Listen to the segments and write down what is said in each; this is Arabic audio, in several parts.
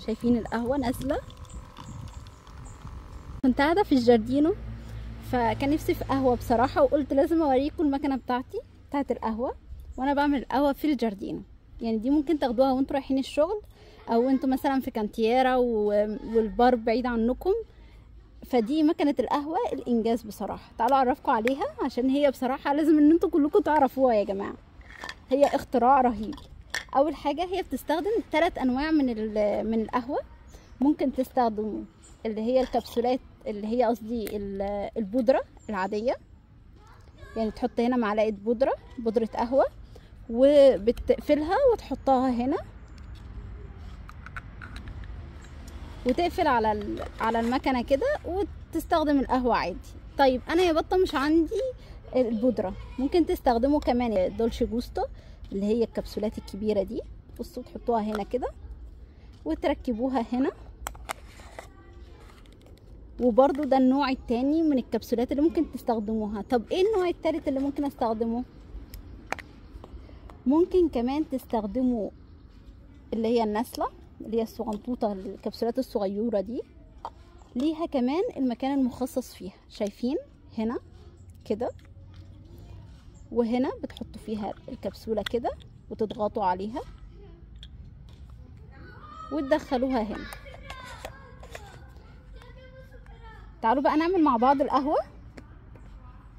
شايفين القهوه نازله. كنت قاعده في الجاردينو فكان نفسي في قهوه بصراحه، وقلت لازم اوريكم المكنه بتاعتي بتاعت القهوه وانا بعمل القهوه في الجاردينو. يعني دي ممكن تاخدوها وانتوا رايحين الشغل، او انتوا مثلا في كانتيرا والبار بعيد عنكم. فدي مكنه القهوه الانجاز بصراحه. تعالوا اعرفكم عليها عشان هي بصراحه لازم ان انتوا كلكم تعرفوها يا جماعه. هي اختراع رهيب. اول حاجه هي بتستخدم 3 انواع من القهوه. ممكن تستخدموا اللي هي الكبسولات، اللي هي قصدي البودره العاديه، يعني تحط هنا معلقه بودره قهوه وبتقفلها وتحطها هنا وتقفل على المكنه كده وتستخدم القهوه عادي. طيب انا يا بطه مش عندي البودره، ممكن تستخدموا كمان دولشي جوستو اللي هي الكبسولات الكبيره دي. بصوا تحطوها هنا كده وتركبوها هنا. وبرضو ده النوع التاني من الكبسولات اللي ممكن تستخدموها. طب ايه النوع التالت اللي ممكن استخدمه؟ ممكن كمان تستخدموا اللي هي النسلة، اللي هي الصغنطوطة، الكبسولات الصغيرة دي ليها كمان المكان المخصص فيها. شايفين هنا كده، وهنا بتحطوا فيها الكبسولة كده وتضغطوا عليها وتدخلوها هنا. تعالوا بقى نعمل مع بعض القهوة،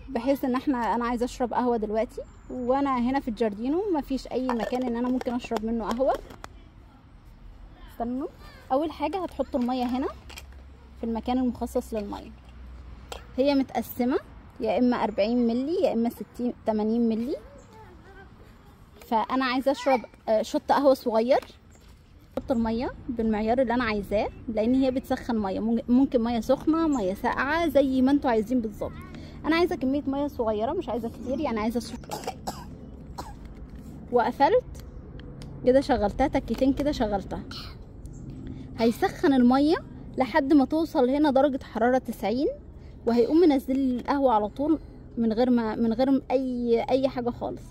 بحيث ان انا عايزه اشرب قهوه دلوقتي وانا هنا في الجاردينو، مفيش اي مكان ان انا ممكن اشرب منه قهوه. استنوا. اول حاجه هتحطوا الميه هنا في المكان المخصص للميه. هي متقسمه يا اما 40 مللي يا اما 80 مللي. فانا عايزه اشرب شوت قهوه صغير. احط الميه بالمعيار اللي انا عايزاه، لان هي بتسخن ميه، ممكن ميه سخنه ميه ساقعه زي ما انتوا عايزين بالظبط. انا عايزه كميه ميه صغيره مش عايزه كتير، يعني عايزه وقفلت كده، شغلتها تكتين كده، شغلتها. هيسخن الميه لحد ما توصل هنا درجه حراره 90، وهيقوم منزل لي القهوه على طول من غير اي حاجه خالص.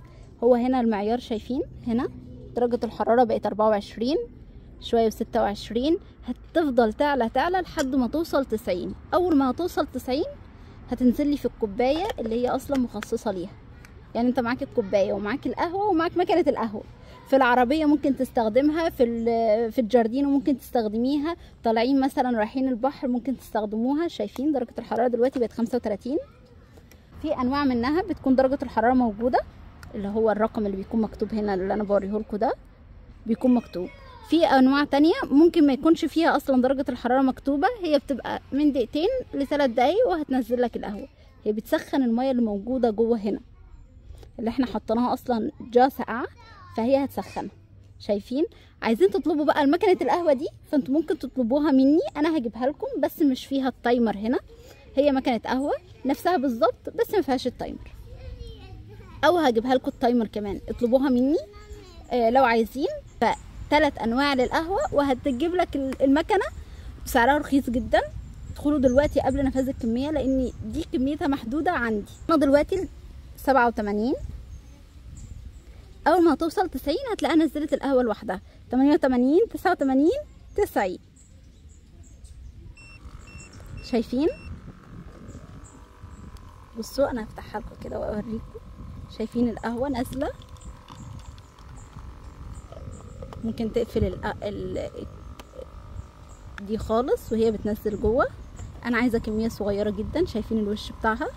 هو هنا المعيار شايفين هنا درجه الحراره بقت 24 شويه و26. هتفضل تعلى لحد ما توصل 90. اول ما هتوصل 90 هتنزل لي في الكوبايه اللي هي اصلا مخصصه ليها. يعني انت معاك الكوبايه ومعاك القهوه ومعاك مكنه القهوه. في العربيه ممكن تستخدمها، في الجاردينو ممكن تستخدميها، طالعين مثلا رايحين البحر ممكن تستخدموها. شايفين درجه الحراره دلوقتي بقت 35. في انواع منها بتكون درجه الحراره موجوده، اللي هو الرقم اللي بيكون مكتوب هنا اللي انا بوريه لكم ده بيكون مكتوب. في انواع تانية ممكن ما يكونش فيها اصلا درجة الحرارة مكتوبة، هي بتبقى من دقيقتين ل3 دقايق وهتنزل لك القهوة. هي بتسخن المية اللي موجودة جوه هنا اللي احنا حطيناها اصلا جا ساقعة، فهي هتسخنها. شايفين؟ عايزين تطلبوا بقى المكنة القهوة دي فانتوا ممكن تطلبوها مني، انا هجيبها لكم بس مش فيها التايمر هنا. هي مكنة قهوة نفسها بالظبط بس ما فيهاش التايمر، او هجيبها لكم التايمر كمان. اطلبوها مني لو عايزين. 3 انواع للقهوه، وهتجيب لك المكنه بسعرها رخيص جدا. ادخلوا دلوقتي قبل نفاذ الكميه، لان دي كميتها محدوده عندي. انا دلوقتي 87. اول ما هتوصل 90 هتلاقيها نزلت القهوه لوحدها. 88 89 90. شايفين؟ بصوا انا هفتحها لكم كده واوريكم. شايفين القهوه نازله؟ ممكن تقفل دي خالص وهي بتنزل جوه. انا عايزه كميه صغيره جدا. شايفين الوش بتاعها؟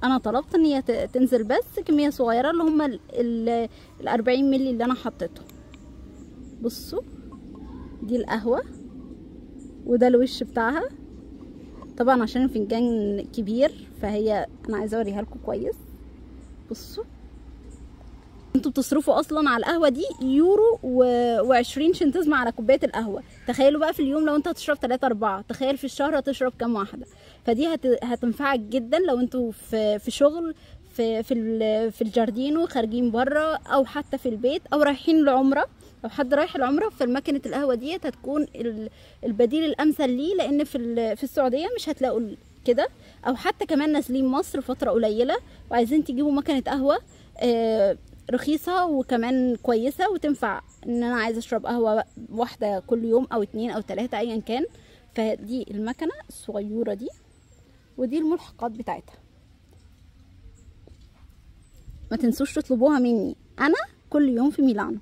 انا طلبت ان هي تنزل بس كميه صغيره اللي هم ال 40 مللي اللي انا حطيتهم. بصوا دي القهوه وده الوش بتاعها. طبعا عشان الفنجان كبير فهي انا عايزه اوريها لكم كويس. بصوا انتوا بتصرفوا اصلا على القهوه دي يورو و20 شنتزمة على كوبايه القهوه. تخيلوا بقى في اليوم لو انت هتشرب 3 4، تخيل في الشهر هتشرب كام واحده. فدي هتنفعك جدا لو انتوا في شغل في الجاردينو، خارجين بره، او حتى في البيت، او رايحين العمره. لو حد رايح العمره فالماكينه القهوه ديت هتكون البديل الامثل ليه، لان في السعوديه مش هتلاقوا كده. او حتى كمان نازلين مصر فتره قليله وعايزين تجيبوا ماكينه قهوه رخيصة وكمان كويسة، وتنفع ان انا عايزة اشرب قهوة واحدة كل يوم او 2 أو 3 ايا كان. فدي المكنة الصغيرة دي، ودي الملحقات بتاعتها. ما تنسوش تطلبوها مني انا كل يوم في ميلانو.